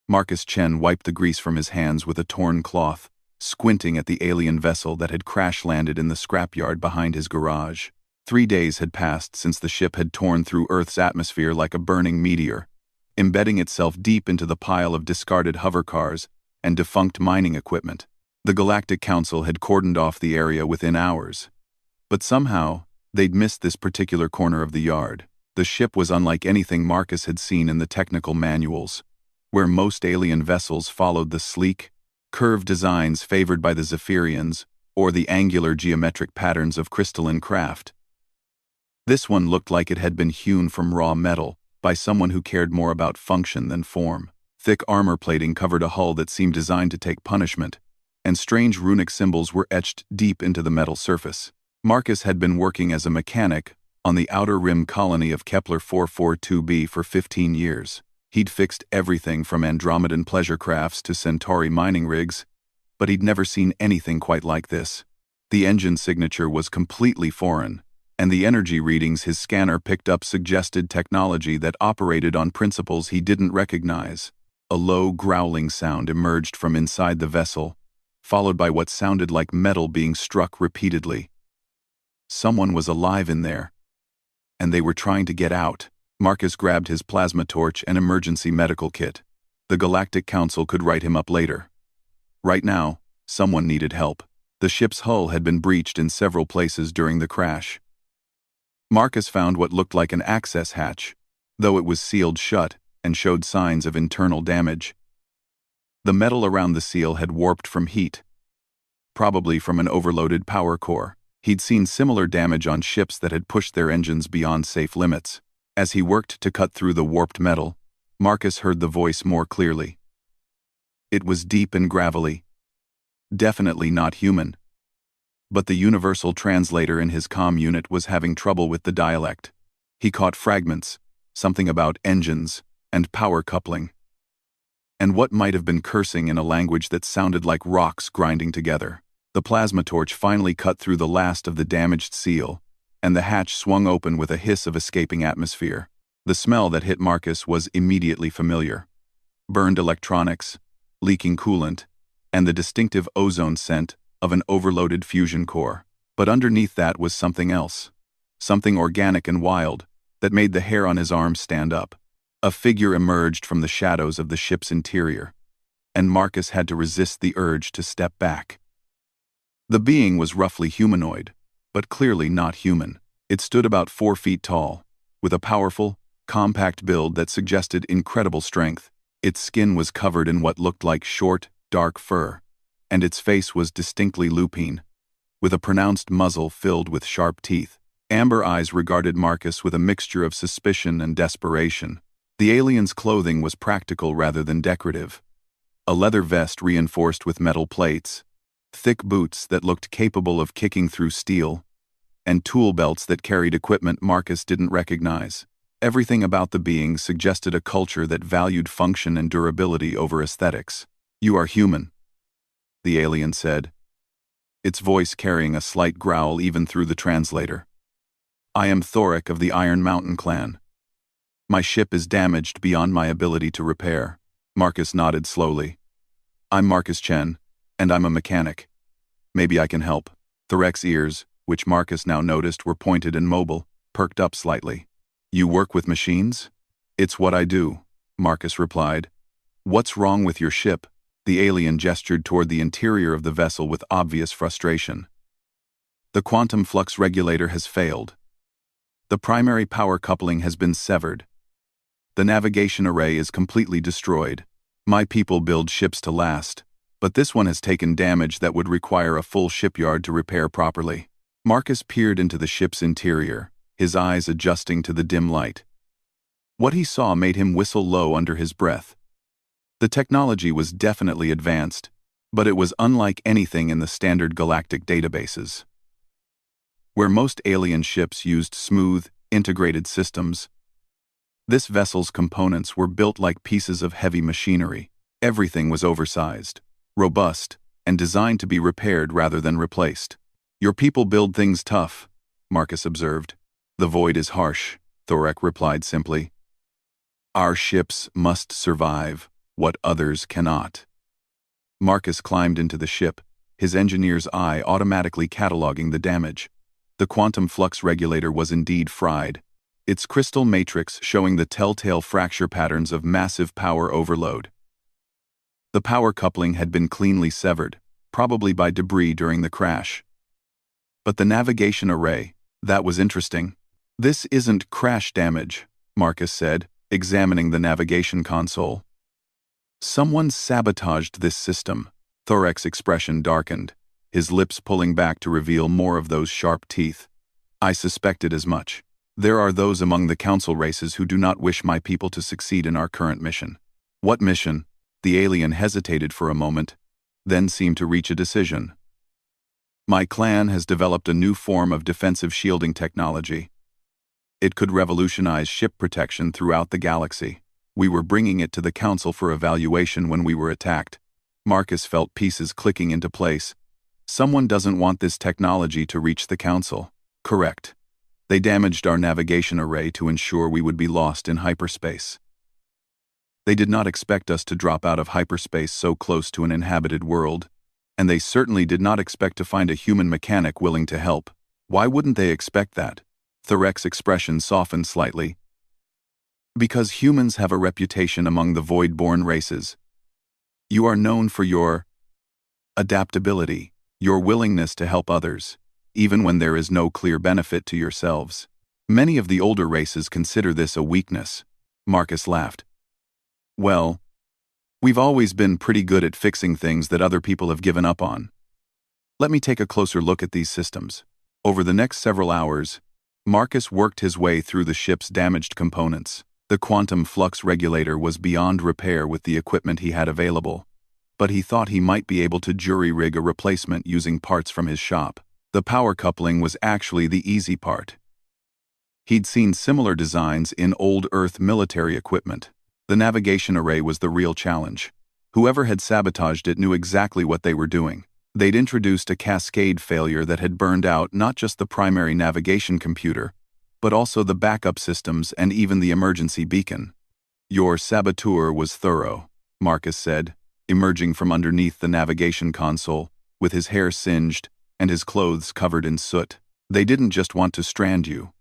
Marcus Chen wiped the grease from his hands with a torn cloth, squinting at the alien vessel that had crash-landed in the scrapyard behind his garage. 3 days had passed since the ship had torn through Earth's atmosphere like a burning meteor, embedding itself deep into the pile of discarded hovercars and defunct mining equipment. The Galactic Council had cordoned off the area within hours. But somehow, they'd missed this particular corner of the yard. The ship was unlike anything Marcus had seen in the technical manuals, where most alien vessels followed the sleek, curved designs favored by the Zephyrians or the angular geometric patterns of crystalline craft. This one looked like it had been hewn from raw metal by someone who cared more about function than form. Thick armor plating covered a hull that seemed designed to take punishment, and strange runic symbols were etched deep into the metal surface. Marcus had been working as a mechanic on the outer rim colony of Kepler 442b for 15 years. He'd fixed everything from Andromedan pleasure crafts to Centauri mining rigs, but he'd never seen anything quite like this. The engine signature was completely foreign, and the energy readings his scanner picked up suggested technology that operated on principles he didn't recognize. A low, growling sound emerged from inside the vessel, followed by what sounded like metal being struck repeatedly. Someone was alive in there, and they were trying to get out. Marcus grabbed his plasma torch and emergency medical kit. The Galactic Council could write him up later. Right now, someone needed help. The ship's hull had been breached in several places during the crash. Marcus found what looked like an access hatch, though it was sealed shut and showed signs of internal damage. The metal around the seal had warped from heat, probably from an overloaded power core. He'd seen similar damage on ships that had pushed their engines beyond safe limits. As he worked to cut through the warped metal, Marcus heard the voice more clearly. It was deep and gravelly. Definitely not human. But the universal translator in his comm unit was having trouble with the dialect. He caught fragments, something about engines and power coupling, and what might have been cursing in a language that sounded like rocks grinding together. The plasma torch finally cut through the last of the damaged seal, and the hatch swung open with a hiss of escaping atmosphere. The smell that hit Marcus was immediately familiar. Burned electronics, leaking coolant, and the distinctive ozone scent of an overloaded fusion core. But underneath that was something else. Something organic and wild that made the hair on his arms stand up. A figure emerged from the shadows of the ship's interior, and Marcus had to resist the urge to step back. The being was roughly humanoid, but clearly not human. It stood about 4 feet tall, with a powerful, compact build that suggested incredible strength. Its skin was covered in what looked like short, dark fur, and its face was distinctly lupine, with a pronounced muzzle filled with sharp teeth. Amber eyes regarded Marcus with a mixture of suspicion and desperation. The alien's clothing was practical rather than decorative. A leather vest reinforced with metal plates, thick boots that looked capable of kicking through steel, and tool belts that carried equipment Marcus didn't recognize. Everything about the being suggested a culture that valued function and durability over aesthetics. "You are human," the alien said, its voice carrying a slight growl even through the translator. "I am Thoric of the Iron Mountain clan. My ship is damaged beyond my ability to repair." Marcus nodded slowly. "I'm Marcus Chen, and I'm a mechanic. Maybe I can help." Thoric's ears, which Marcus now noticed were pointed and mobile, perked up slightly. "You work with machines?" "It's what I do," Marcus replied. "What's wrong with your ship?" The alien gestured toward the interior of the vessel with obvious frustration. "The quantum flux regulator has failed. The primary power coupling has been severed. The navigation array is completely destroyed. My people build ships to last, but this one has taken damage that would require a full shipyard to repair properly." Marcus peered into the ship's interior, his eyes adjusting to the dim light. What he saw made him whistle low under his breath. The technology was definitely advanced, but it was unlike anything in the standard galactic databases. Where most alien ships used smooth, integrated systems, this vessel's components were built like pieces of heavy machinery. Everything was oversized, robust, and designed to be repaired rather than replaced. "Your people build things tough," Marcus observed. "The void is harsh," Thoric replied simply. "Our ships must survive." what others cannot. Marcus climbed into the ship, his engineer's eye automatically cataloging the damage. The quantum flux regulator was indeed fried, its crystal matrix showing the telltale fracture patterns of massive power overload. The power coupling had been cleanly severed, probably by debris during the crash. But the navigation array, that was interesting. This isn't crash damage, Marcus said, examining the navigation console. Someone sabotaged this system. Thorek's expression darkened, his lips pulling back to reveal more of those sharp teeth. I suspected as much. There are those among the council races who do not wish my people to succeed in our current mission. What mission? The alien hesitated for a moment, then seemed to reach a decision. My clan has developed a new form of defensive shielding technology. It could revolutionize ship protection throughout the galaxy. We were bringing it to the council for evaluation when we were attacked. Marcus felt pieces clicking into place. Someone doesn't want this technology to reach the council. Correct. They damaged our navigation array to ensure we would be lost in hyperspace. They did not expect us to drop out of hyperspace so close to an inhabited world, and they certainly did not expect to find a human mechanic willing to help. Why wouldn't they expect that? Thorek's expression softened slightly. Because humans have a reputation among the void-born races. You are known for your adaptability, your willingness to help others, even when there is no clear benefit to yourselves. Many of the older races consider this a weakness. Marcus laughed. Well, we've always been pretty good at fixing things that other people have given up on. Let me take a closer look at these systems. Over the next several hours, Marcus worked his way through the ship's damaged components. The quantum flux regulator was beyond repair with the equipment he had available, but he thought he might be able to jury-rig a replacement using parts from his shop. The power coupling was actually the easy part. He'd seen similar designs in old Earth military equipment. The navigation array was the real challenge. Whoever had sabotaged it knew exactly what they were doing. They'd introduced a cascade failure that had burned out not just the primary navigation computer, but also the backup systems and even the emergency beacon. Your saboteur was thorough, Marcus said, emerging from underneath the navigation console, with his hair singed and his clothes covered in soot. They didn't just want to strand you.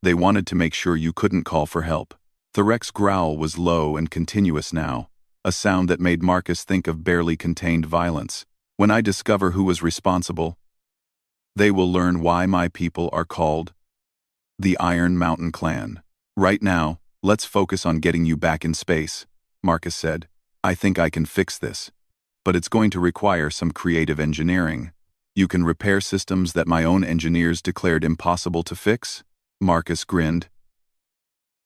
They wanted to make sure you couldn't call for help. Thorek's growl was low and continuous now, a sound that made Marcus think of barely contained violence. When I discover who was responsible, they will learn why my people are called the Iron Mountain Clan. Right now, let's focus on getting you back in space, Marcus said. I think I can fix this, but it's going to require some creative engineering. You can repair systems that my own engineers declared impossible to fix? Marcus grinned.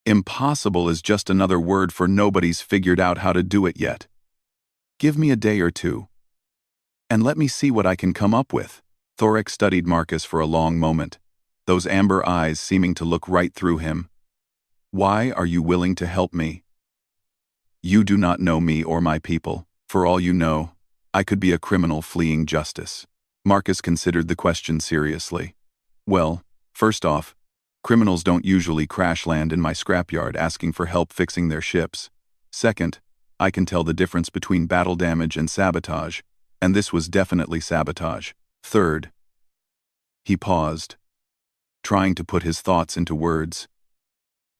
Impossible is just another word for nobody's figured out how to do it yet. Give me a day or two, and let me see what I can come up with. Thorek studied Marcus for a long moment, those amber eyes seeming to look right through him. Why are you willing to help me? You do not know me or my people. For all you know, I could be a criminal fleeing justice. Marcus considered the question seriously. Well, first off, criminals don't usually crash land in my scrapyard asking for help fixing their ships. Second, I can tell the difference between battle damage and sabotage, and this was definitely sabotage. Third, he paused, trying to put his thoughts into words.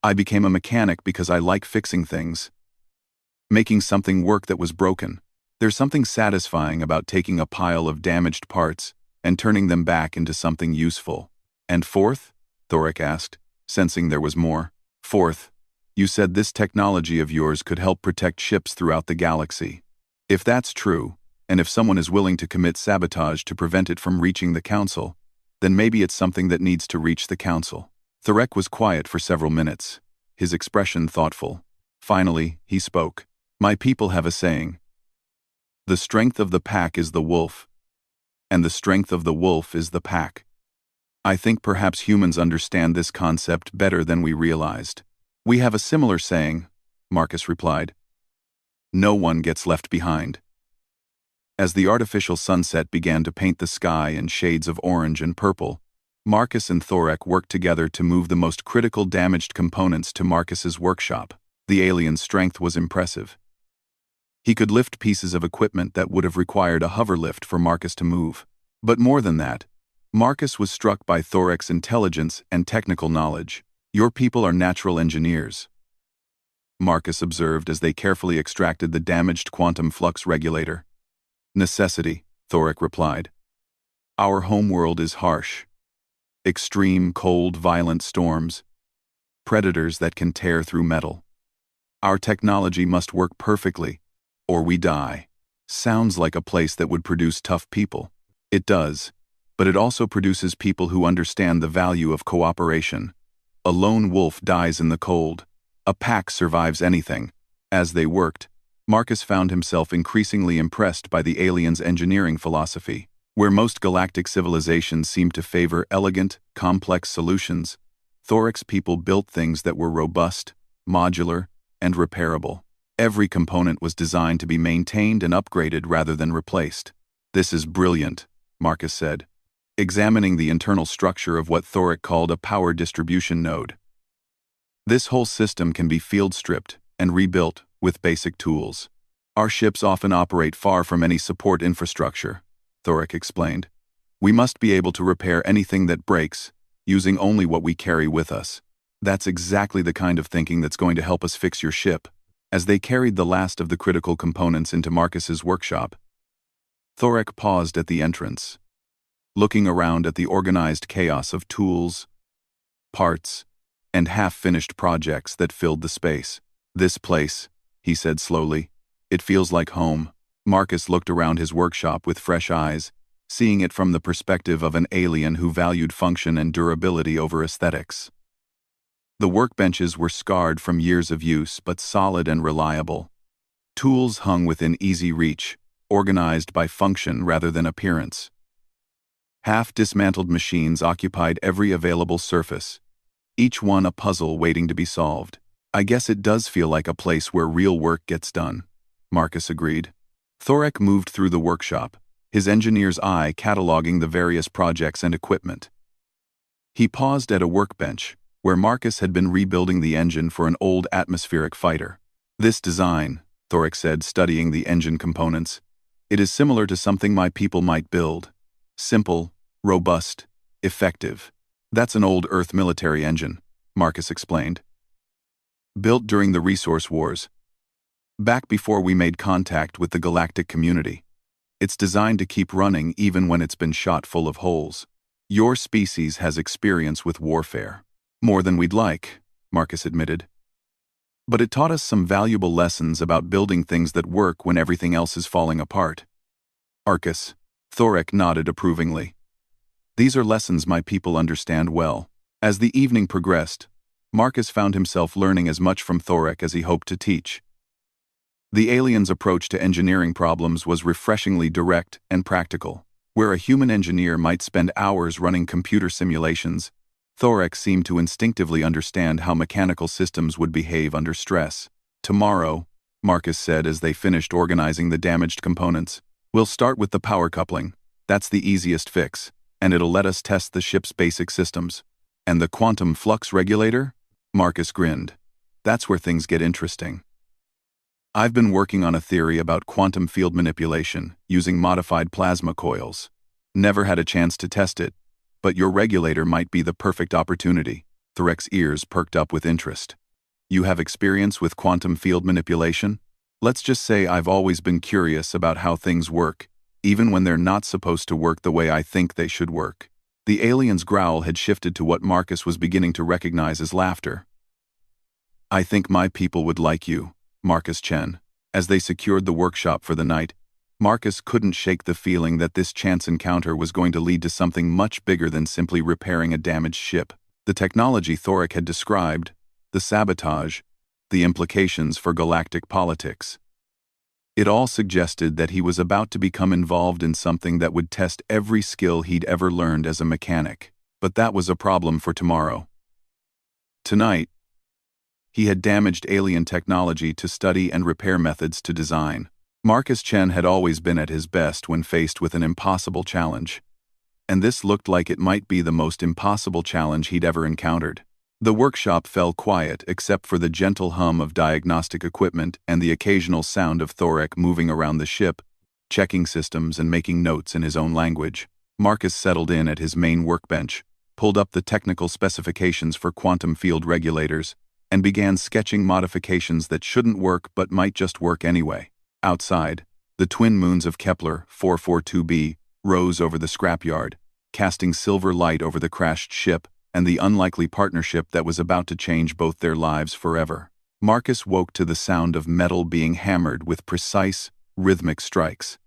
I became a mechanic because I like fixing things, making something work that was broken. There's something satisfying about taking a pile of damaged parts and turning them back into something useful. And fourth? Thorek asked, sensing there was more. Fourth, you said this technology of yours could help protect ships throughout the galaxy. If that's true, and if someone is willing to commit sabotage to prevent it from reaching the council, then maybe it's something that needs to reach the council. Thorek was quiet for several minutes, his expression thoughtful. Finally, he spoke. My people have a saying. The strength of the pack is the wolf, and the strength of the wolf is the pack. I think perhaps humans understand this concept better than we realized. We have a similar saying, Marcus replied. No one gets left behind. As the artificial sunset began to paint the sky in shades of orange and purple, Marcus and Thorek worked together to move the most critical damaged components to Marcus's workshop. The alien's strength was impressive. He could lift pieces of equipment that would have required a hover lift for Marcus to move. But more than that, Marcus was struck by Thorek's intelligence and technical knowledge. "Your people are natural engineers," Marcus observed as they carefully extracted the damaged quantum flux regulator. "Necessity," Thorek replied. "Our homeworld is harsh. Extreme, cold, violent storms. Predators that can tear through metal. Our technology must work perfectly, or we die." Sounds like a place that would produce tough people. It does, but it also produces people who understand the value of cooperation. A lone wolf dies in the cold. A pack survives anything. As they worked, Marcus found himself increasingly impressed by the aliens' engineering philosophy. Where most galactic civilizations seem to favor elegant, complex solutions, Thorek's people built things that were robust, modular, and repairable. Every component was designed to be maintained and upgraded rather than replaced. "This is brilliant," Marcus said, examining the internal structure of what Thorek called a power distribution node. "This whole system can be field-stripped and rebuilt with basic tools. Our ships often operate far from any support infrastructure," Thorek explained. "We must be able to repair anything that breaks, using only what we carry with us. That's exactly the kind of thinking that's going to help us fix your ship." As they carried the last of the critical components into Marcus's workshop, Thorek paused at the entrance, looking around at the organized chaos of tools, parts, and half-finished projects that filled the space. "This place," he said slowly, "it feels like home." Marcus looked around his workshop with fresh eyes, seeing it from the perspective of an alien who valued function and durability over aesthetics. The workbenches were scarred from years of use but solid and reliable. Tools hung within easy reach, organized by function rather than appearance. Half-dismantled machines occupied every available surface, each one a puzzle waiting to be solved. "I guess it does feel like a place where real work gets done," Marcus agreed. Thorek moved through the workshop, his engineer's eye cataloging the various projects and equipment. He paused at a workbench, where Marcus had been rebuilding the engine for an old atmospheric fighter. "This design," Thorek said, studying the engine components, "it is similar to something my people might build. Simple, robust, effective. That's an old Earth military engine," Marcus explained. "Built during the resource wars, back before we made contact with the galactic community. It's designed to keep running even when it's been shot full of holes. Your species has experience with warfare." "More than we'd like," Marcus admitted. "But it taught us some valuable lessons about building things that work when everything else is falling apart." "Arcus," Thorek nodded approvingly. "These are lessons my people understand well." As the evening progressed, Marcus found himself learning as much from Thorek as he hoped to teach. The aliens' approach to engineering problems was refreshingly direct and practical. Where a human engineer might spend hours running computer simulations, Thorek seemed to instinctively understand how mechanical systems would behave under stress. "Tomorrow," Marcus said as they finished organizing the damaged components, "we'll start with the power coupling. That's the easiest fix, and it'll let us test the ship's basic systems." "And the quantum flux regulator?" Marcus grinned. "That's where things get interesting. I've been working on a theory about quantum field manipulation using modified plasma coils. Never had a chance to test it, but your regulator might be the perfect opportunity." Thorek's ears perked up with interest. "You have experience with quantum field manipulation?" "Let's just say I've always been curious about how things work, even when they're not supposed to work the way I think they should work." The alien's growl had shifted to what Marcus was beginning to recognize as laughter. "I think my people would like you, Marcus Chen." As they secured the workshop for the night, Marcus couldn't shake the feeling that this chance encounter was going to lead to something much bigger than simply repairing a damaged ship. The technology Thorek had described, the sabotage, the implications for galactic politics. It all suggested that he was about to become involved in something that would test every skill he'd ever learned as a mechanic. But that was a problem for tomorrow. Tonight, he had damaged alien technology to study and repair methods to design. Marcus Chen had always been at his best when faced with an impossible challenge, and this looked like it might be the most impossible challenge he'd ever encountered. The workshop fell quiet except for the gentle hum of diagnostic equipment and the occasional sound of Thorek moving around the ship, checking systems and making notes in his own language. Marcus settled in at his main workbench, pulled up the technical specifications for quantum field regulators, and began sketching modifications that shouldn't work but might just work anyway. Outside, the twin moons of Kepler 442b rose over the scrapyard, casting silver light over the crashed ship and the unlikely partnership that was about to change both their lives forever. Marcus woke to the sound of metal being hammered with precise, rhythmic strikes.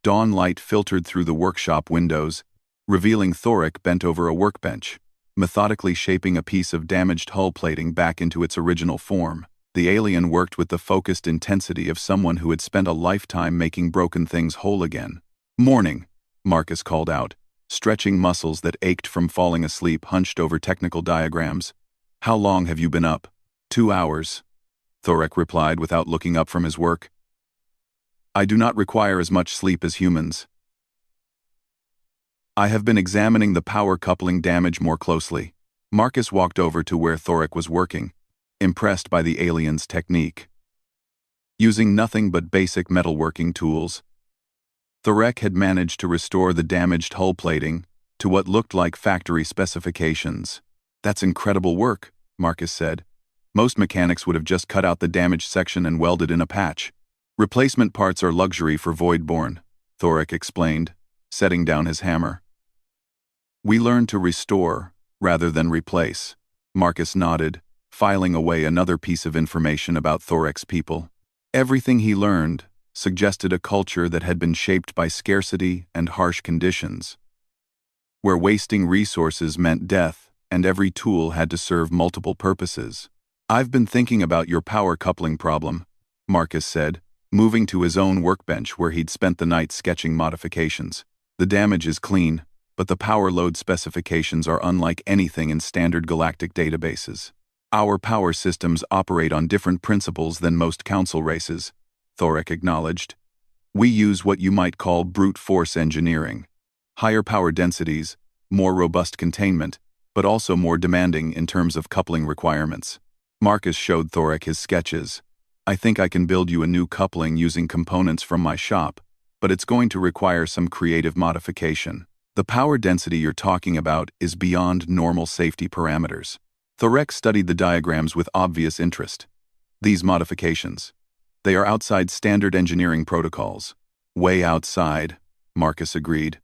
Dawn light filtered through the workshop windows, revealing Thorek bent over a workbench, methodically shaping a piece of damaged hull plating back into its original form. The alien worked with the focused intensity of someone who had spent a lifetime making broken things whole again. "Morning," Marcus called out, stretching muscles that ached from falling asleep hunched over technical diagrams. "How long have you been up?" 2 hours, Thorek replied without looking up from his work. "I do not require as much sleep as humans. I have been examining the power coupling damage more closely." Marcus walked over to where Thorek was working, impressed by the alien's technique. Using nothing but basic metalworking tools, Thorek had managed to restore the damaged hull plating to what looked like factory specifications. "That's incredible work," Marcus said. "Most mechanics would have just cut out the damaged section and welded in a patch." "Replacement parts are luxury for Voidborn," Thorek explained, setting down his hammer. "We learn to restore rather than replace." Marcus nodded, filing away another piece of information about Thorek's people. Everything he learned suggested a culture that had been shaped by scarcity and harsh conditions, where wasting resources meant death and every tool had to serve multiple purposes. "I've been thinking about your power coupling problem," Marcus said, moving to his own workbench where he'd spent the night sketching modifications. "The damage is clean, but the power load specifications are unlike anything in standard galactic databases. Our power systems operate on different principles than most council races," Thorek acknowledged. "We use what you might call brute force engineering. Higher power densities, more robust containment, but also more demanding in terms of coupling requirements." Marcus showed Thorek his sketches. "I think I can build you a new coupling using components from my shop, but it's going to require some creative modification. The power density you're talking about is beyond normal safety parameters." Thorek studied the diagrams with obvious interest. "These modifications, they are outside standard engineering protocols." "Way outside," Marcus agreed.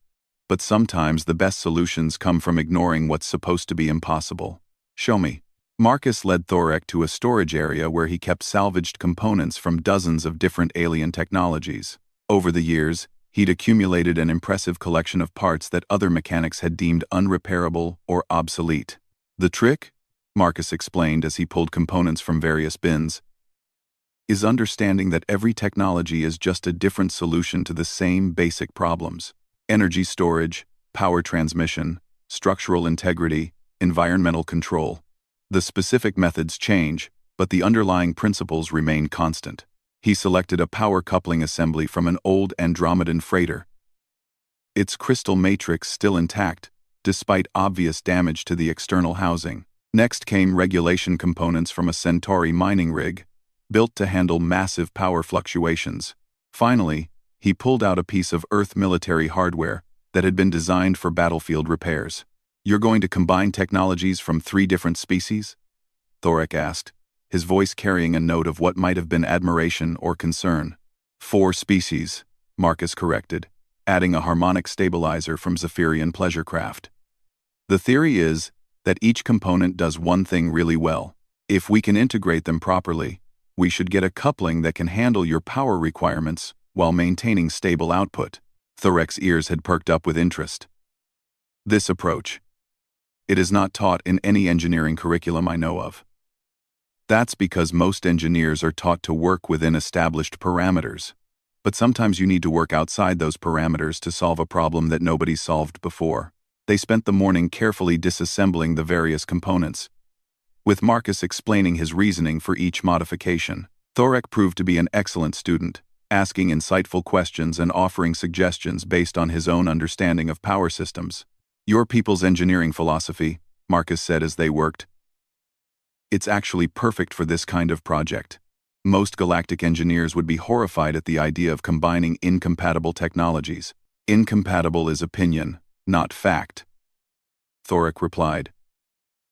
"But sometimes the best solutions come from ignoring what's supposed to be impossible." "Show me." Marcus led Thorek to a storage area where he kept salvaged components from dozens of different alien technologies. Over the years, he'd accumulated an impressive collection of parts that other mechanics had deemed unrepairable or obsolete. "The trick," Marcus explained as he pulled components from various bins, "is understanding that every technology is just a different solution to the same basic problems. Energy storage, power transmission, structural integrity, environmental control. The specific methods change, but the underlying principles remain constant." He selected a power coupling assembly from an old Andromedan freighter, its crystal matrix still intact, despite obvious damage to the external housing. Next came regulation components from a Centauri mining rig, built to handle massive power fluctuations. Finally, he pulled out a piece of Earth military hardware that had been designed for battlefield repairs. "You're going to combine technologies from 3 different species?" Thorek asked, his voice carrying a note of what might have been admiration or concern. 4 species, Marcus corrected, adding a harmonic stabilizer from Zephyrian pleasurecraft. "The theory is that each component does one thing really well. If we can integrate them properly, we should get a coupling that can handle your power requirements while maintaining stable output." Thorek's ears had perked up with interest. "This approach, it is not taught in any engineering curriculum I know of." "That's because most engineers are taught to work within established parameters. But sometimes you need to work outside those parameters to solve a problem that nobody's solved before." They spent the morning carefully disassembling the various components, with Marcus explaining his reasoning for each modification. Thorek proved to be an excellent student, asking insightful questions and offering suggestions based on his own understanding of power systems. "Your people's engineering philosophy," Marcus said as they worked, It's actually perfect for this kind of project. Most galactic engineers would be horrified at the idea of combining incompatible technologies. Incompatible is opinion, not fact. Thoric replied.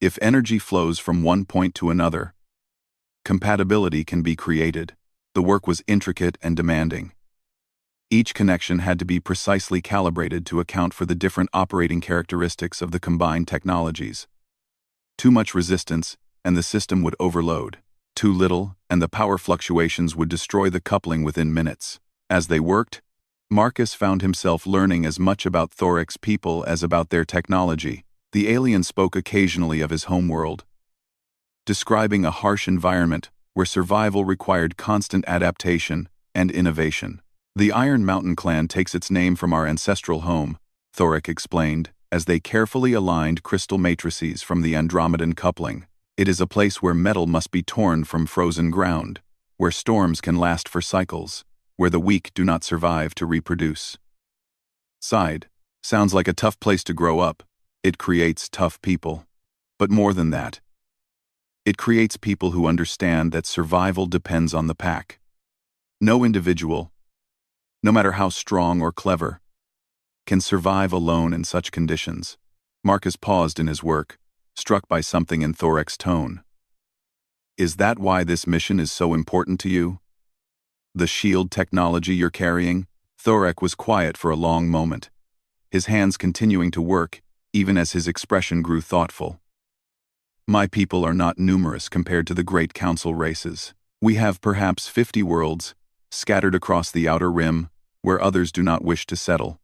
If energy flows from one point to another, compatibility can be created. The work was intricate and demanding. Each connection had to be precisely calibrated to account for the different operating characteristics of the combined technologies. Too much resistance, and the system would overload. Too little, and the power fluctuations would destroy the coupling within minutes. As they worked, Marcus found himself learning as much about Thoric's people as about their technology. The alien spoke occasionally of his homeworld, describing a harsh environment where survival required constant adaptation and innovation. The Iron Mountain clan takes its name from our ancestral home, Thoric explained, as they carefully aligned crystal matrices from the Andromedan coupling. It is a place where metal must be torn from frozen ground, where storms can last for cycles, where the weak do not survive to reproduce. Sighed. Sounds like a tough place to grow up. It creates tough people. But more than that, it creates people who understand that survival depends on the pack. No individual, no matter how strong or clever, can survive alone in such conditions. Marcus paused in his work, struck by something in Thoric's tone. Is that why this mission is so important to you? The shield technology you're carrying? Thoric was quiet for a long moment, his hands continuing to work, even as his expression grew thoughtful. My people are not numerous compared to the Great Council races. We have perhaps 50 worlds, scattered across the outer rim, where others do not wish to settle.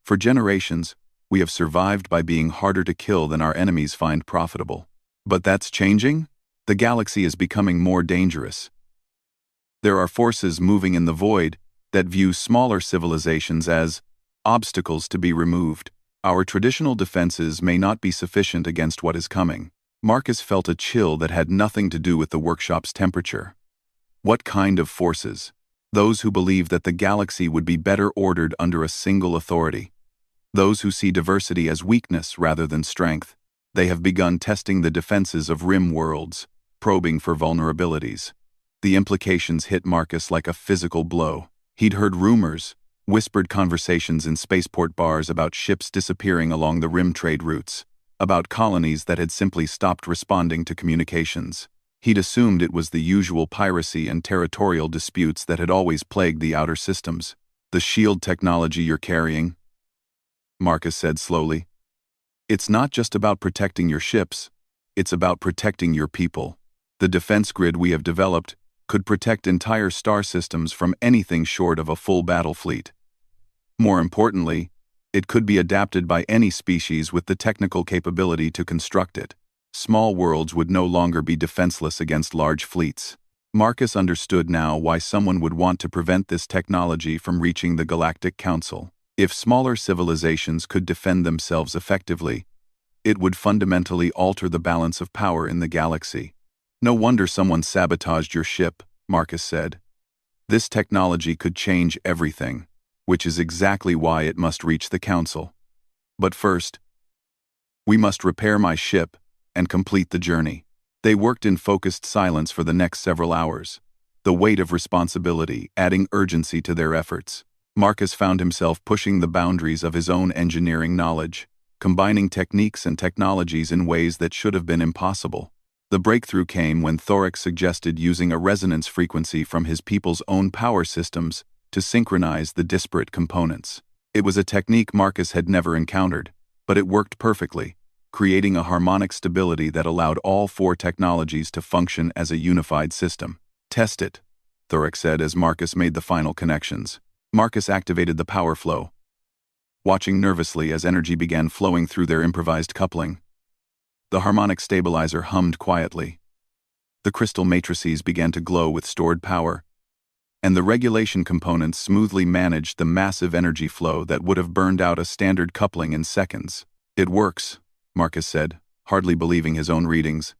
For generations, we have survived by being harder to kill than our enemies find profitable. But that's changing? The galaxy is becoming more dangerous. There are forces moving in the void that view smaller civilizations as obstacles to be removed. Our traditional defenses may not be sufficient against what is coming. Marcus felt a chill that had nothing to do with the workshop's temperature. What kind of forces? Those who believe that the galaxy would be better ordered under a single authority. Those who see diversity as weakness rather than strength. They have begun testing the defenses of rim worlds, probing for vulnerabilities. The implications hit Marcus like a physical blow. He'd heard rumors, whispered conversations in spaceport bars about ships disappearing along the rim trade routes, about colonies that had simply stopped responding to communications. He'd assumed it was the usual piracy and territorial disputes that had always plagued the outer systems. The shield technology you're carrying, Marcus said slowly. It's not just about protecting your ships, it's about protecting your people. The defense grid we have developed could protect entire star systems from anything short of a full battle fleet. More importantly, it could be adapted by any species with the technical capability to construct it. Small worlds would no longer be defenseless against large fleets. Marcus understood now why someone would want to prevent this technology from reaching the Galactic Council. If smaller civilizations could defend themselves effectively, it would fundamentally alter the balance of power in the galaxy. No wonder someone sabotaged your ship, Marcus said. This technology could change everything, which is exactly why it must reach the Council. But first, we must repair my ship and complete the journey. They worked in focused silence for the next several hours, the weight of responsibility adding urgency to their efforts. Marcus found himself pushing the boundaries of his own engineering knowledge, combining techniques and technologies in ways that should have been impossible. The breakthrough came when Thoric suggested using a resonance frequency from his people's own power systems to synchronize the disparate components. It was a technique Marcus had never encountered, but it worked perfectly, creating a harmonic stability that allowed all four technologies to function as a unified system. Test it, Thoric said as Marcus made the final connections. Marcus activated the power flow, watching nervously as energy began flowing through their improvised coupling. The harmonic stabilizer hummed quietly. The crystal matrices began to glow with stored power, and the regulation components smoothly managed the massive energy flow that would have burned out a standard coupling in seconds. It works, Marcus said, hardly believing his own readings.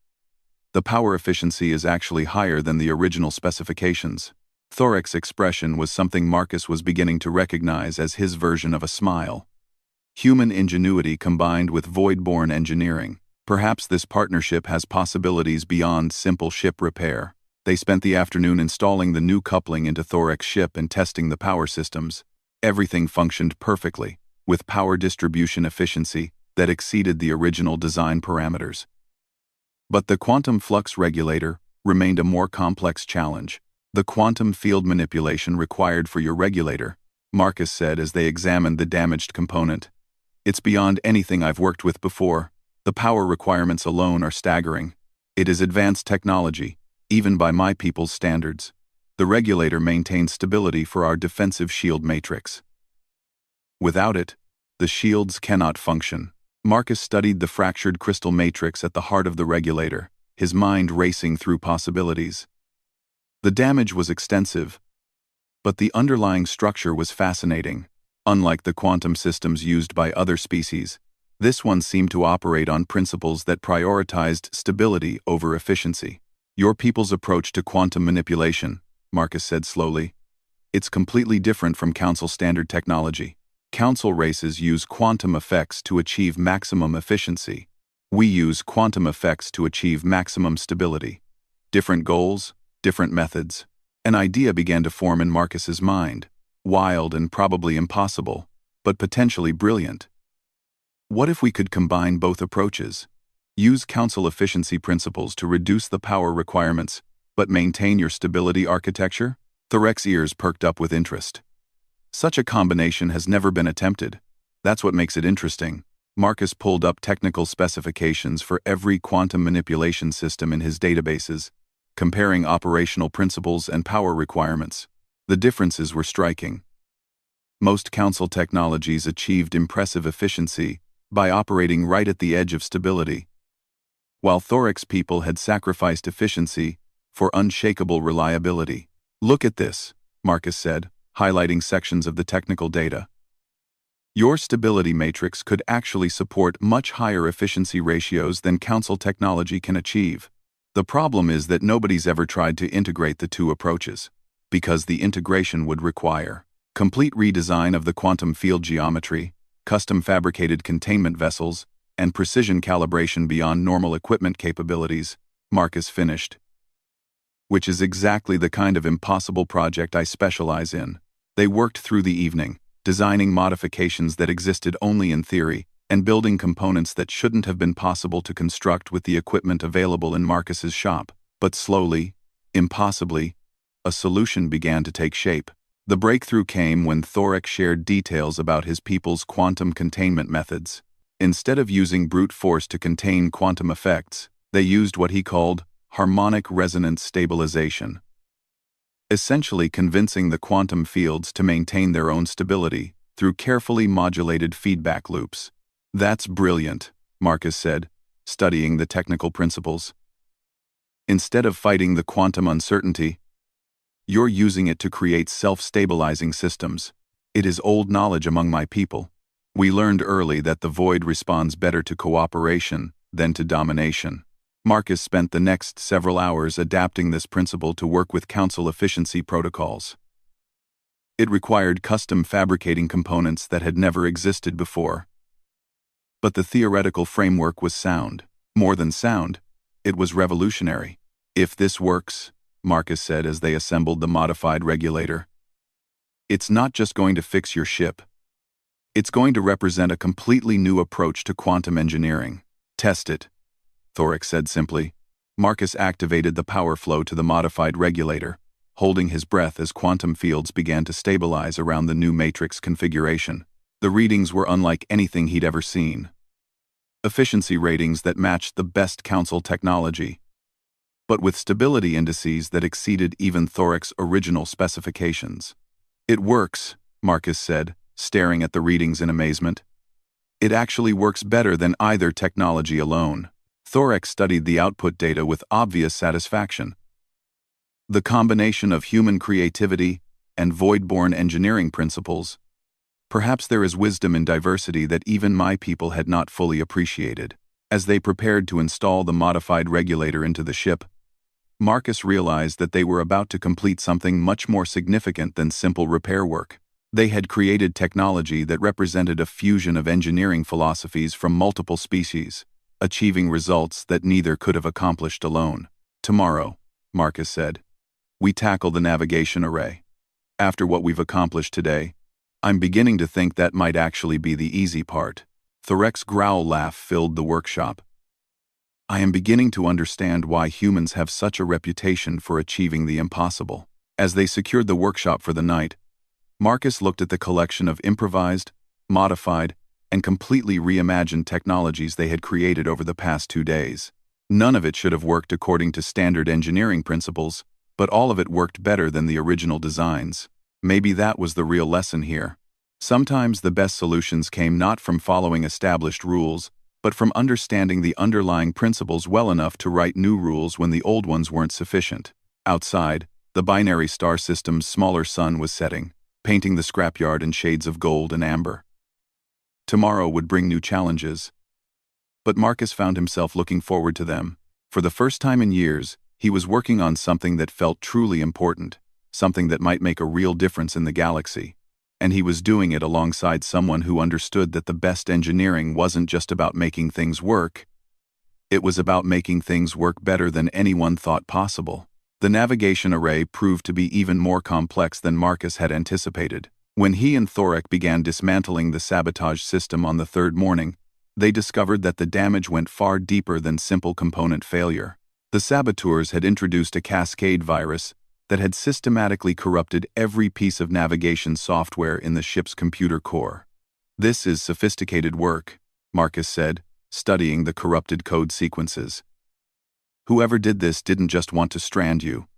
The power efficiency is actually higher than the original specifications. Thoric's expression was something Marcus was beginning to recognize as his version of a smile. Human ingenuity combined with void-born engineering. Perhaps this partnership has possibilities beyond simple ship repair. They spent the afternoon installing the new coupling into Thorek's ship and testing the power systems. Everything functioned perfectly, with power distribution efficiency that exceeded the original design parameters. But the quantum flux regulator remained a more complex challenge. The quantum field manipulation required for your regulator, Marcus said as they examined the damaged component. It's beyond anything I've worked with before. The power requirements alone are staggering. It is advanced technology, even by my people's standards. The regulator maintains stability for our defensive shield matrix. Without it, the shields cannot function. Marcus studied the fractured crystal matrix at the heart of the regulator, his mind racing through possibilities. The damage was extensive, but the underlying structure was fascinating. Unlike the quantum systems used by other species, this one seemed to operate on principles that prioritized stability over efficiency. Your people's approach to quantum manipulation, Marcus said slowly. It's completely different from Council standard technology. Council races use quantum effects to achieve maximum efficiency. We use quantum effects to achieve maximum stability. Different goals, different methods. An idea began to form in Marcus's mind. Wild and probably impossible, but potentially brilliant. What if we could combine both approaches? Use Council efficiency principles to reduce the power requirements, but maintain your stability architecture? Thorek's ears perked up with interest. Such a combination has never been attempted. That's what makes it interesting. Marcus pulled up technical specifications for every quantum manipulation system in his databases, comparing operational principles and power requirements. The differences were striking. Most Council technologies achieved impressive efficiency by operating right at the edge of stability, while Thorek's people had sacrificed efficiency for unshakable reliability. Look at this, Marcus said, highlighting sections of the technical data. Your stability matrix could actually support much higher efficiency ratios than Council technology can achieve. The problem is that nobody's ever tried to integrate the two approaches, because the integration would require complete redesign of the quantum field geometry, custom fabricated containment vessels, and precision calibration beyond normal equipment capabilities, Marcus finished. Which is exactly the kind of impossible project I specialize in. They worked through the evening, designing modifications that existed only in theory, and building components that shouldn't have been possible to construct with the equipment available in Marcus's shop. But slowly, impossibly, a solution began to take shape. The breakthrough came when Thorek shared details about his people's quantum containment methods. Instead of using brute force to contain quantum effects, they used what he called harmonic resonance stabilization, essentially convincing the quantum fields to maintain their own stability through carefully modulated feedback loops. That's brilliant, Marcus said, studying the technical principles. Instead of fighting the quantum uncertainty, you're using it to create self-stabilizing systems. It is old knowledge among my people. We learned early that the void responds better to cooperation than to domination. Marcus spent the next several hours adapting this principle to work with Council efficiency protocols. It required custom fabricating components that had never existed before. But the theoretical framework was sound. More than sound, it was revolutionary. If this works, Marcus said as they assembled the modified regulator, it's not just going to fix your ship. It's going to represent a completely new approach to quantum engineering. Test it, Thorek said simply. Marcus activated the power flow to the modified regulator, holding his breath as quantum fields began to stabilize around the new matrix configuration. The readings were unlike anything he'd ever seen. Efficiency ratings that matched the best Council technology, but with stability indices that exceeded even Thorek's original specifications. It works, Marcus said, staring at the readings in amazement. It actually works better than either technology alone. Thorek studied the output data with obvious satisfaction. The combination of human creativity and void-born engineering principles. Perhaps there is wisdom in diversity that even my people had not fully appreciated. As they prepared to install the modified regulator into the ship, Marcus realized that they were about to complete something much more significant than simple repair work. They had created technology that represented a fusion of engineering philosophies from multiple species. achieving results that neither could have accomplished alone. Tomorrow, Marcus said, we tackle the navigation array. After what we've accomplished today, I'm beginning to think that might actually be the easy part. Thorek's growl laugh filled the workshop. I am beginning to understand why humans have such a reputation for achieving the impossible. As they secured the workshop for the night, Marcus looked at the collection of improvised, modified, and completely reimagined technologies they had created over the past 2 days. None of it should have worked according to standard engineering principles, but all of it worked better than the original designs. Maybe that was the real lesson here. Sometimes the best solutions came not from following established rules, but from understanding the underlying principles well enough to write new rules when the old ones weren't sufficient. Outside, the binary star system's smaller sun was setting, painting the scrapyard in shades of gold and amber. Tomorrow would bring new challenges. But Marcus found himself looking forward to them. For the first time in years, he was working on something that felt truly important, something that might make a real difference in the galaxy. And he was doing it alongside someone who understood that the best engineering wasn't just about making things work. It was about making things work better than anyone thought possible. The navigation array proved to be even more complex than Marcus had anticipated. When he and Thorek began dismantling the sabotage system on the third morning, they discovered that the damage went far deeper than simple component failure. The saboteurs had introduced a cascade virus that had systematically corrupted every piece of navigation software in the ship's computer core. This is sophisticated work, Marcus said, studying the corrupted code sequences. Whoever did this didn't just want to strand you.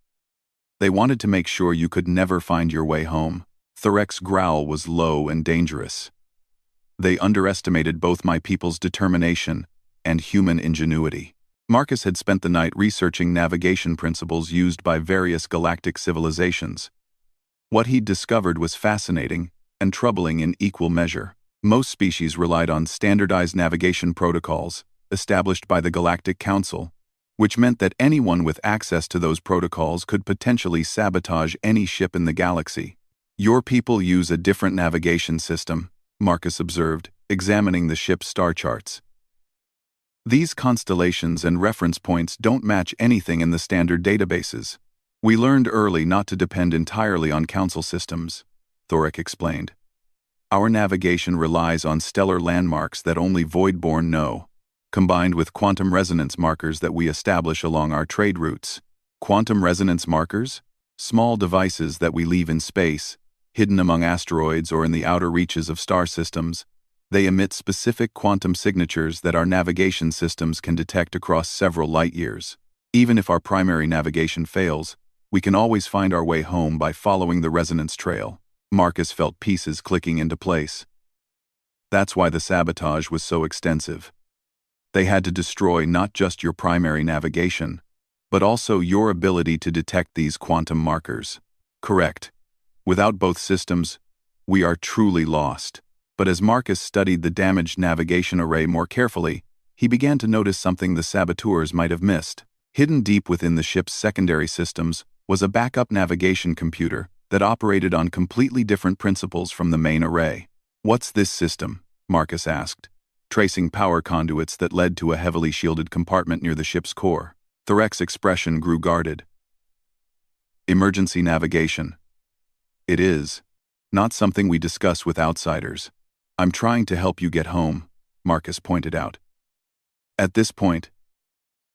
They wanted to make sure you could never find your way home. Thorek's growl was low and dangerous. They underestimated both my people's determination and human ingenuity. Marcus had spent the night researching navigation principles used by various galactic civilizations. What he'd discovered was fascinating and troubling in equal measure. Most species relied on standardized navigation protocols established by the Galactic Council, which meant that anyone with access to those protocols could potentially sabotage any ship in the galaxy. Your people use a different navigation system, Marcus observed, examining the ship's star charts. These constellations and reference points don't match anything in the standard databases. We learned early not to depend entirely on council systems, Thorek explained. Our navigation relies on stellar landmarks that only Voidborn know, combined with quantum resonance markers that we establish along our trade routes. Quantum resonance markers? Small devices that we leave in space, hidden among asteroids or in the outer reaches of star systems. They emit specific quantum signatures that our navigation systems can detect across several light years. Even if our primary navigation fails, we can always find our way home by following the resonance trail. Marcus felt pieces clicking into place. That's why the sabotage was so extensive. They had to destroy not just your primary navigation, but also your ability to detect these quantum markers. Correct. Without both systems, we are truly lost. But as Marcus studied the damaged navigation array more carefully, he began to notice something the saboteurs might have missed. Hidden deep within the ship's secondary systems was a backup navigation computer that operated on completely different principles from the main array. What's this system? Marcus asked, tracing power conduits that led to a heavily shielded compartment near the ship's core. Thorek's expression grew guarded. Emergency navigation. It is. Not something we discuss with outsiders. I'm trying to help you get home, Marcus pointed out. At this point,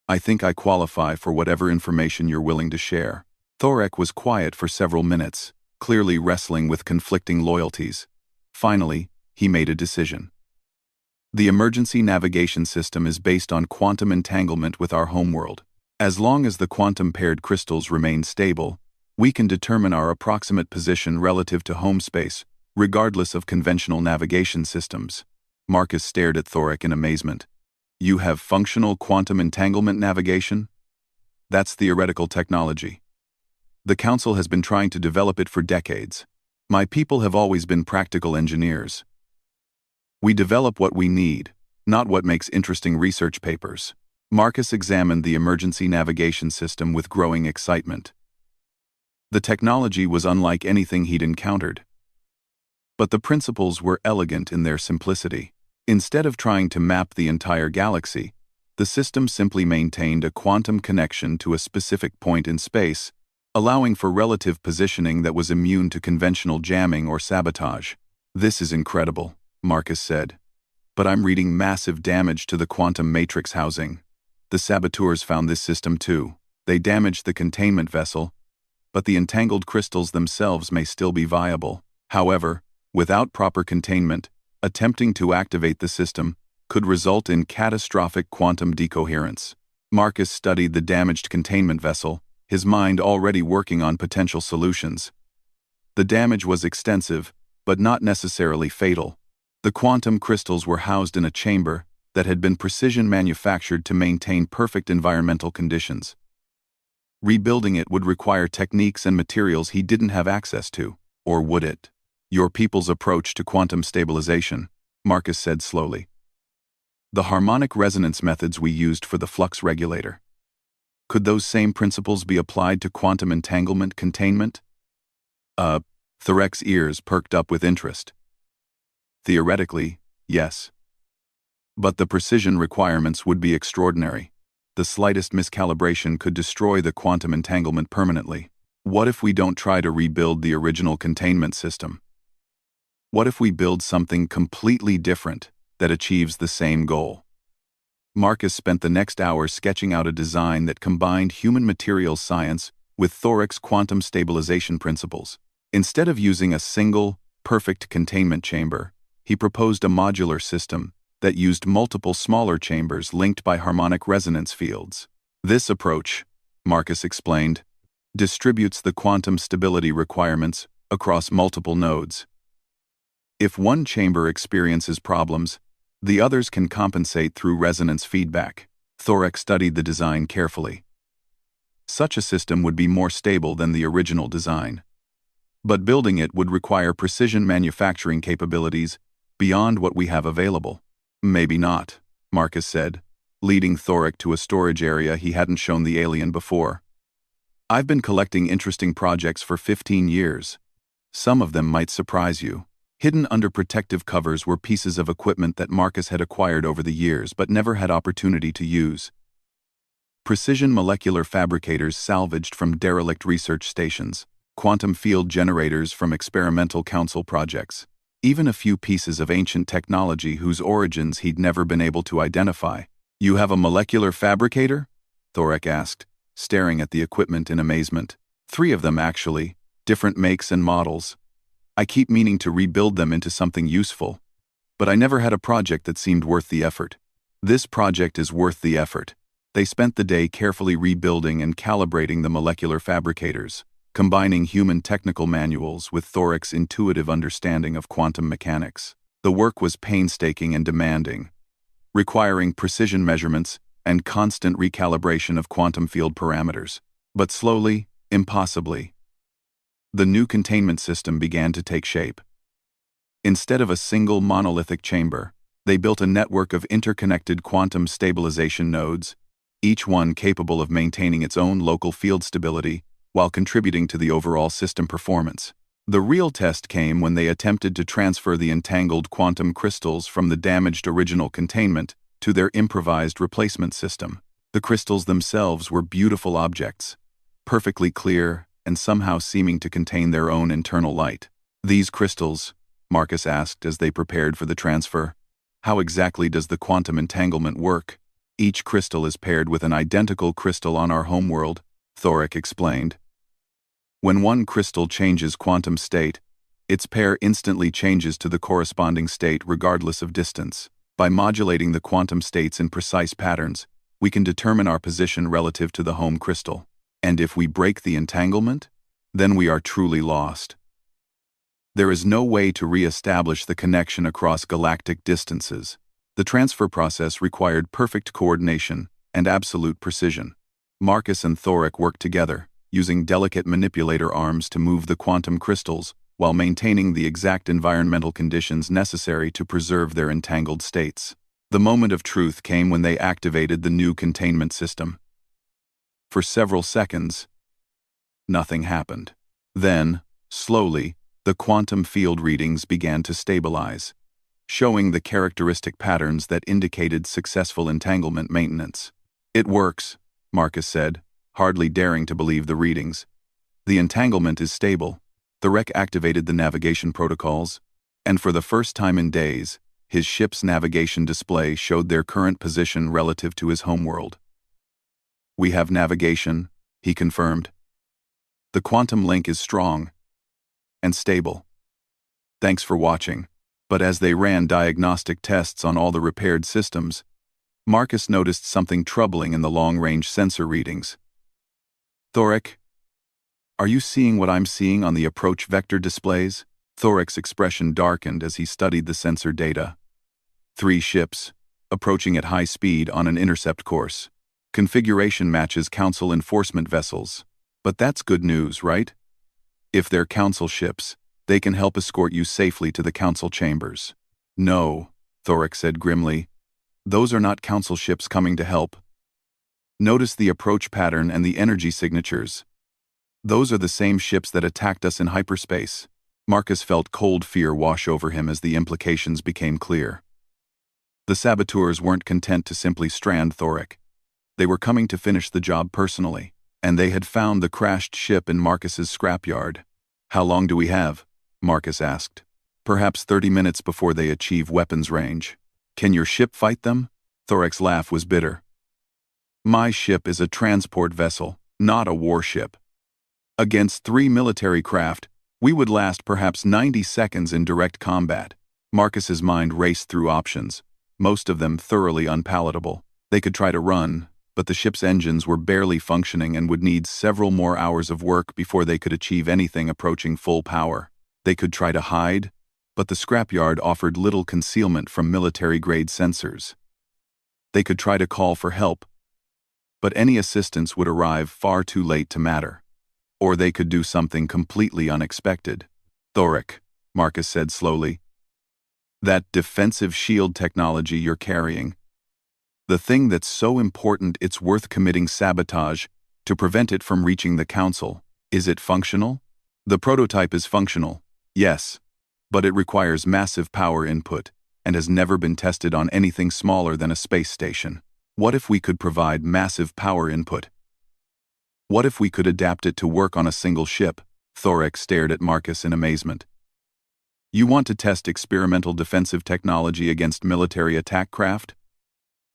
I think I qualify for whatever information you're willing to share. Thorek was quiet for several minutes, clearly wrestling with conflicting loyalties. Finally, he made a decision. The emergency navigation system is based on quantum entanglement with our homeworld. As long as the quantum-paired crystals remain stable, we can determine our approximate position relative to home space, regardless of conventional navigation systems. Marcus stared at Thorek in amazement. You have functional quantum entanglement navigation? That's theoretical technology. The Council has been trying to develop it for decades. My people have always been practical engineers. We develop what we need, not what makes interesting research papers. Marcus examined the emergency navigation system with growing excitement. The technology was unlike anything he'd encountered. But the principles were elegant in their simplicity. Instead of trying to map the entire galaxy, The system simply maintained a quantum connection to a specific point in space, allowing for relative positioning that was immune to conventional jamming or sabotage. "This is incredible," Marcus said. "But I'm reading massive damage to the quantum matrix housing." The saboteurs found this system too. They damaged the containment vessel, but the entangled crystals themselves may still be viable. However, without proper containment, attempting to activate the system could result in catastrophic quantum decoherence. Marcus studied the damaged containment vessel, his mind already working on potential solutions. The damage was extensive, but not necessarily fatal. The quantum crystals were housed in a chamber that had been precision manufactured to maintain perfect environmental conditions. Rebuilding it would require techniques and materials he didn't have access to, or would it? "Your people's approach to quantum stabilization," Marcus said slowly. "The harmonic resonance methods we used for the flux regulator. Could those same principles be applied to quantum entanglement containment?" Thorek's ears perked up with interest. "Theoretically, yes. But the precision requirements would be extraordinary. The slightest miscalibration could destroy the quantum entanglement permanently. What if we don't try to rebuild the original containment system? What if we build something completely different that achieves the same goal?" Marcus spent the next hour sketching out a design that combined human materials science with Thorek's quantum stabilization principles. Instead of using a single, perfect containment chamber, he proposed a modular system that used multiple smaller chambers linked by harmonic resonance fields. "This approach," Marcus explained, "distributes the quantum stability requirements across multiple nodes. If one chamber experiences problems, the others can compensate through resonance feedback." Thorek studied the design carefully. Such a system would be more stable than the original design. But building it would require precision manufacturing capabilities beyond what we have available. "Maybe not," Marcus said, leading Thorek to a storage area he hadn't shown the alien before. "I've been collecting interesting projects for 15 years. Some of them might surprise you." Hidden under protective covers were pieces of equipment that Marcus had acquired over the years but never had opportunity to use. Precision molecular fabricators salvaged from derelict research stations, quantum field generators from experimental council projects, even a few pieces of ancient technology whose origins he'd never been able to identify. "You have a molecular fabricator?" Thorek asked, staring at the equipment in amazement. "3 of them, actually, different makes and models. I keep meaning to rebuild them into something useful, but I never had a project that seemed worth the effort. This project is worth the effort." They spent the day carefully rebuilding and calibrating the molecular fabricators, combining human technical manuals with Thorek's intuitive understanding of quantum mechanics. The work was painstaking and demanding, requiring precision measurements and constant recalibration of quantum field parameters. But slowly, impossibly, the new containment system began to take shape. Instead of a single monolithic chamber, they built a network of interconnected quantum stabilization nodes, each one capable of maintaining its own local field stability while contributing to the overall system performance. The real test came when they attempted to transfer the entangled quantum crystals from the damaged original containment to their improvised replacement system. The crystals themselves were beautiful objects, perfectly clear and somehow seeming to contain their own internal light. "These crystals," Marcus asked as they prepared for the transfer, "how exactly does the quantum entanglement work?" "Each crystal is paired with an identical crystal on our homeworld," Thorek explained. "When one crystal changes quantum state, its pair instantly changes to the corresponding state regardless of distance. By modulating the quantum states in precise patterns, we can determine our position relative to the home crystal. And if we break the entanglement, then we are truly lost. There is no way to re-establish the connection across galactic distances." The transfer process required perfect coordination and absolute precision. Marcus and Thorek worked together, using delicate manipulator arms to move the quantum crystals while maintaining the exact environmental conditions necessary to preserve their entangled states. The moment of truth came when they activated the new containment system. For several seconds, nothing happened. Then, slowly, the quantum field readings began to stabilize. showing the characteristic patterns that indicated successful entanglement maintenance. "It works," Marcus said, hardly daring to believe the readings. "The entanglement is stable." Thorek activated the navigation protocols, and for the first time in days, his ship's navigation display showed their current position relative to his homeworld. "We have navigation," he confirmed. "The quantum link is strong and stable. Thanks for watching." But as they ran diagnostic tests on all the repaired systems, Marcus noticed something troubling in the long-range sensor readings. "Thorek, are you seeing what I'm seeing on the approach vector displays?" Thorek's expression darkened as he studied the sensor data. 3 ships, approaching at high speed on an intercept course. Configuration matches Council enforcement vessels. But that's good news, right? If they're Council ships, they can help escort you safely to the Council chambers. "No," Thorek said grimly. "Those are not Council ships coming to help. Notice the approach pattern and the energy signatures. Those are the same ships that attacked us in hyperspace." Marcus felt cold fear wash over him as the implications became clear. The saboteurs weren't content to simply strand Thorek. They were coming to finish the job personally, and they had found the crashed ship in Marcus's scrapyard. "How long do we have?" Marcus asked. "Perhaps 30 minutes before they achieve weapons range." "Can your ship fight them?" Thorek's laugh was bitter. "My ship is a transport vessel, not a warship. Against 3 military craft, we would last perhaps 90 seconds in direct combat." Marcus's mind raced through options, most of them thoroughly unpalatable. They could try to run, but the ship's engines were barely functioning and would need several more hours of work before they could achieve anything approaching full power. They could try to hide, but the scrapyard offered little concealment from military-grade sensors. They could try to call for help, but any assistance would arrive far too late to matter. Or they could do something completely unexpected. "Thorek," Marcus said slowly, "that defensive shield technology you're carrying, the thing that's so important it's worth committing sabotage to prevent it from reaching the Council, is it functional?" "The prototype is functional, yes, but it requires massive power input and has never been tested on anything smaller than a space station." "What if we could provide massive power input? What if we could adapt it to work on a single ship?" Thorek stared at Marcus in amazement. "You want to test experimental defensive technology against military attack craft?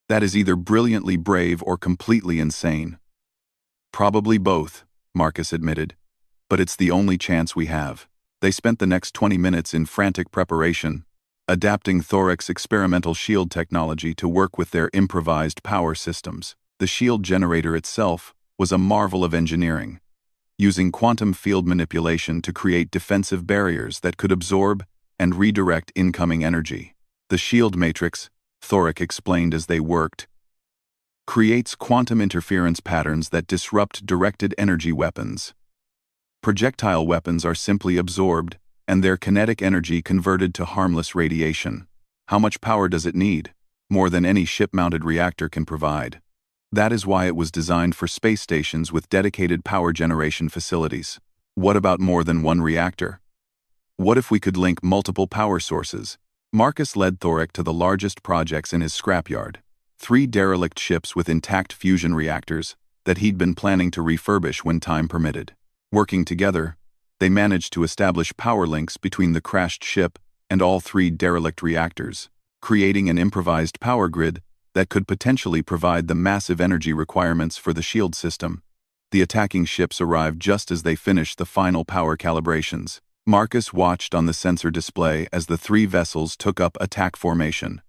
That is either brilliantly brave or completely insane." "Probably both," Marcus admitted, "but it's the only chance we have." They spent the next 20 minutes in frantic preparation, adapting Thorek's experimental shield technology to work with their improvised power systems. The shield generator itself was a marvel of engineering, using quantum field manipulation to create defensive barriers that could absorb and redirect incoming energy. "The shield matrix," Thorek explained as they worked, "creates quantum interference patterns that disrupt directed energy weapons. Projectile weapons are simply absorbed, and their kinetic energy converted to harmless radiation. How much power does it need? More than any ship-mounted reactor can provide. That is why it was designed for space stations with dedicated power generation facilities." "What about more than one reactor? What if we could link multiple power sources?" Marcus led Thorek to the largest projects in his scrapyard, 3 derelict ships with intact fusion reactors that he'd been planning to refurbish when time permitted. Working together, they managed to establish power links between the crashed ship and all 3 derelict reactors, creating an improvised power grid that could potentially provide the massive energy requirements for the shield system. The attacking ships arrived just as they finished the final power calibrations. Marcus watched on the sensor display as the 3 vessels took up attack formation,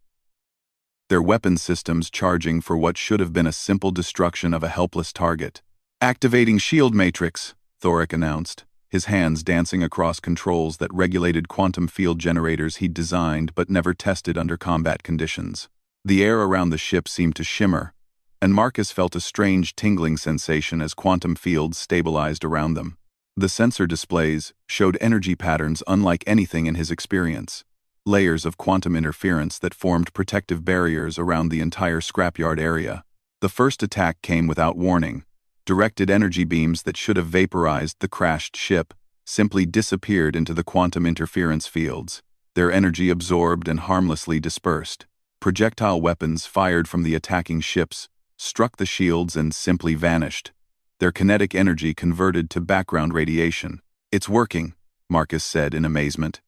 their weapon systems charging for what should have been a simple destruction of a helpless target. "Activating shield matrix," Thorek announced, his hands dancing across controls that regulated quantum field generators he'd designed but never tested under combat conditions. The air around the ship seemed to shimmer, and Marcus felt a strange tingling sensation as quantum fields stabilized around them. The sensor displays showed energy patterns unlike anything in his experience, layers of quantum interference that formed protective barriers around the entire scrapyard area. The first attack came without warning. Directed energy beams that should have vaporized the crashed ship simply disappeared into the quantum interference fields. their energy absorbed and harmlessly dispersed. Projectile weapons fired from the attacking ships struck the shields and simply vanished, their kinetic energy converted to background radiation. "It's working," Marcus said in amazement.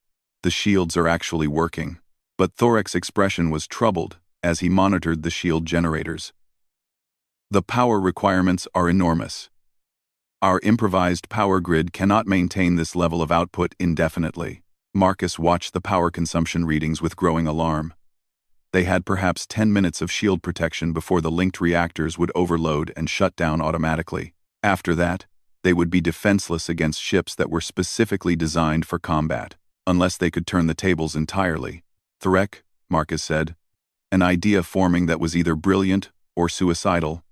"The shields are actually working." But Thorek's expression was troubled as he monitored the shield generators. "The power requirements are enormous. Our improvised power grid cannot maintain this level of output indefinitely." Marcus watched the power consumption readings with growing alarm. They had perhaps 10 minutes of shield protection before the linked reactors would overload and shut down automatically. After that, they would be defenseless against ships that were specifically designed for combat, unless they could turn the tables entirely. "Thorek," Marcus said, an idea forming that was either brilliant or suicidal.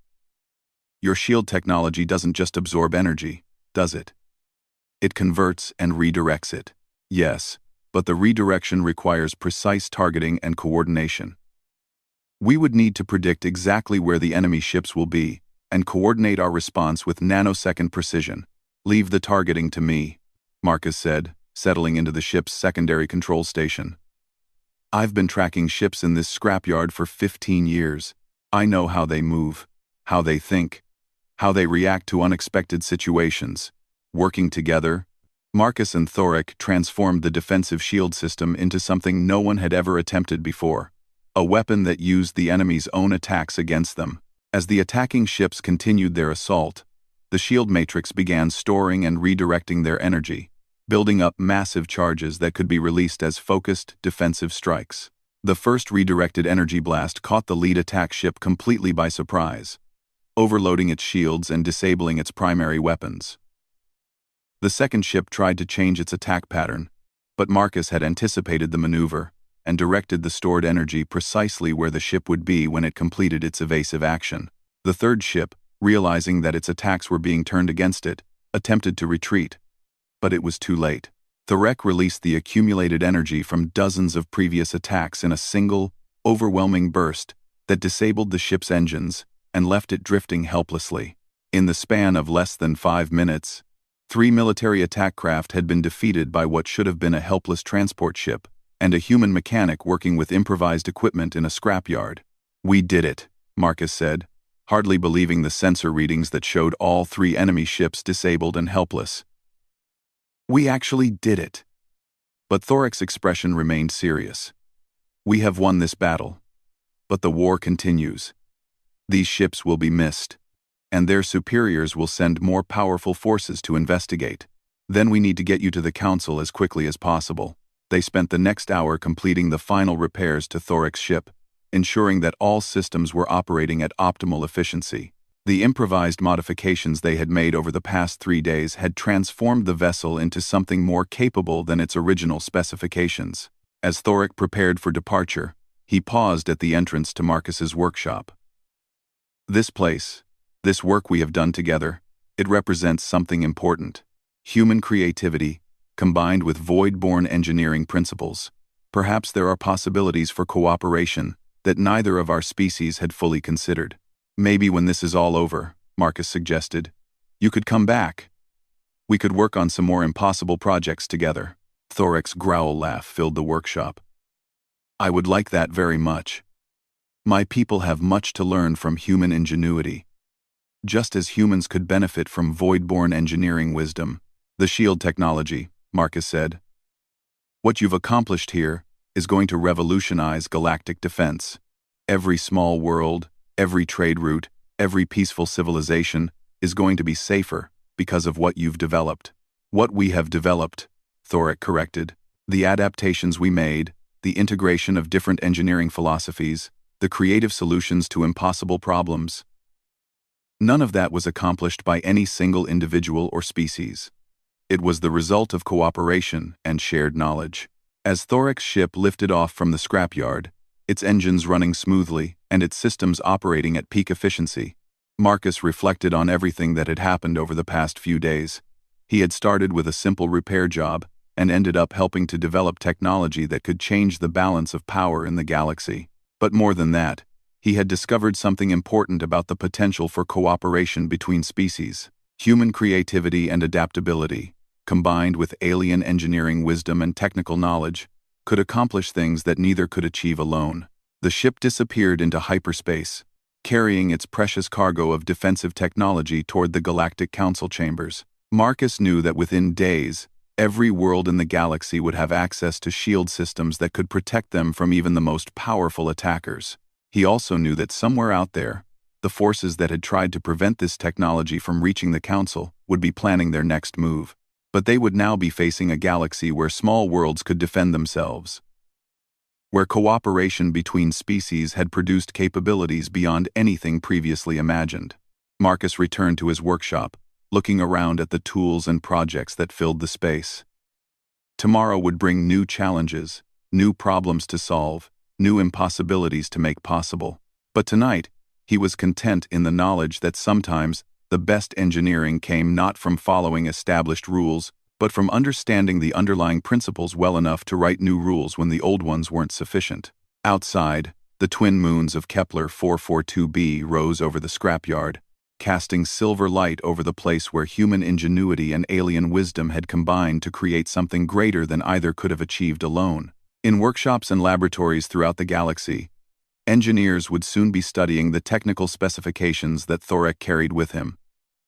"Your shield technology doesn't just absorb energy, does it? It converts and redirects it." "Yes, but the redirection requires precise targeting and coordination. We would need to predict exactly where the enemy ships will be and coordinate our response with nanosecond precision." "Leave the targeting to me," Marcus said, settling into the ship's secondary control station. "I've been tracking ships in this scrapyard for 15 years. I know how they move, how they think, how they react to unexpected situations. Working together, Marcus and Thorek transformed the defensive shield system into something no one had ever attempted before, a weapon that used the enemy's own attacks against them. As the attacking ships continued their assault, the shield matrix began storing and redirecting their energy, building up massive charges that could be released as focused, defensive strikes. The first redirected energy blast caught the lead attack ship completely by surprise, overloading its shields and disabling its primary weapons. The second ship tried to change its attack pattern, but Marcus had anticipated the maneuver and directed the stored energy precisely where the ship would be when it completed its evasive action. The third ship, realizing that its attacks were being turned against it, attempted to retreat, but it was too late. Thorek released the accumulated energy from dozens of previous attacks in a single, overwhelming burst that disabled the ship's engines and left it drifting helplessly. In the span of less than 5 minutes, 3 military attack craft had been defeated by what should have been a helpless transport ship and a human mechanic working with improvised equipment in a scrapyard. "We did it," Marcus said, hardly believing the sensor readings that showed all 3 enemy ships disabled and helpless. "We actually did it." But Thorek's expression remained serious. "We have won this battle, but the war continues. These ships will be missed, and their superiors will send more powerful forces to investigate. Then we need to get you to the council as quickly as possible." They spent the next hour completing the final repairs to Thorek's ship, ensuring that all systems were operating at optimal efficiency. The improvised modifications they had made over the past 3 days had transformed the vessel into something more capable than its original specifications. As Thorek prepared for departure, he paused at the entrance to Marcus's workshop. "This place, this work we have done together, it represents something important. Human creativity, combined with void-born engineering principles. Perhaps there are possibilities for cooperation that neither of our species had fully considered. Maybe when this is all over," Marcus suggested, "you could come back. We could work on some more impossible projects together." Thorek's growl laugh filled the workshop. "I would like that very much. My people have much to learn from human ingenuity, just as humans could benefit from void-born engineering wisdom." "The shield technology," Marcus said. "What you've accomplished here is going to revolutionize galactic defense. Every small world, every trade route, every peaceful civilization is going to be safer because of what you've developed." "What we have developed," Thorek corrected. "The adaptations we made, the integration of different engineering philosophies, the creative solutions to impossible problems. None of that was accomplished by any single individual or species. It was the result of cooperation and shared knowledge." As Thorek's ship lifted off from the scrapyard, its engines running smoothly and its systems operating at peak efficiency, Marcus reflected on everything that had happened over the past few days. He had started with a simple repair job and ended up helping to develop technology that could change the balance of power in the galaxy. But more than that, he had discovered something important about the potential for cooperation between species. Human creativity and adaptability, combined with alien engineering wisdom and technical knowledge, could accomplish things that neither could achieve alone. The ship disappeared into hyperspace, carrying its precious cargo of defensive technology toward the Galactic Council chambers. Marcus knew that within days, every world in the galaxy would have access to shield systems that could protect them from even the most powerful attackers. He also knew that somewhere out there, the forces that had tried to prevent this technology from reaching the Council would be planning their next move. But they would now be facing a galaxy where small worlds could defend themselves, where cooperation between species had produced capabilities beyond anything previously imagined. Marcus returned to his workshop, looking around at the tools and projects that filled the space. Tomorrow would bring new challenges, new problems to solve, new impossibilities to make possible. But tonight, he was content in the knowledge that sometimes the best engineering came not from following established rules, but from understanding the underlying principles well enough to write new rules when the old ones weren't sufficient. Outside, the twin moons of Kepler 442b rose over the scrapyard, casting silver light over the place where human ingenuity and alien wisdom had combined to create something greater than either could have achieved alone. In workshops and laboratories throughout the galaxy, engineers would soon be studying the technical specifications that Thorek carried with him,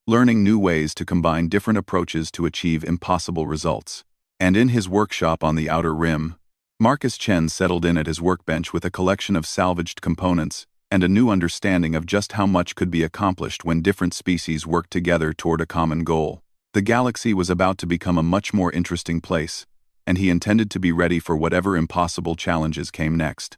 learning new ways to combine different approaches to achieve impossible results. And in his workshop on the Outer Rim, Marcus Chen settled in at his workbench with a collection of salvaged components and a new understanding of just how much could be accomplished when different species worked together toward a common goal. The galaxy was about to become a much more interesting place, and he intended to be ready for whatever impossible challenges came next.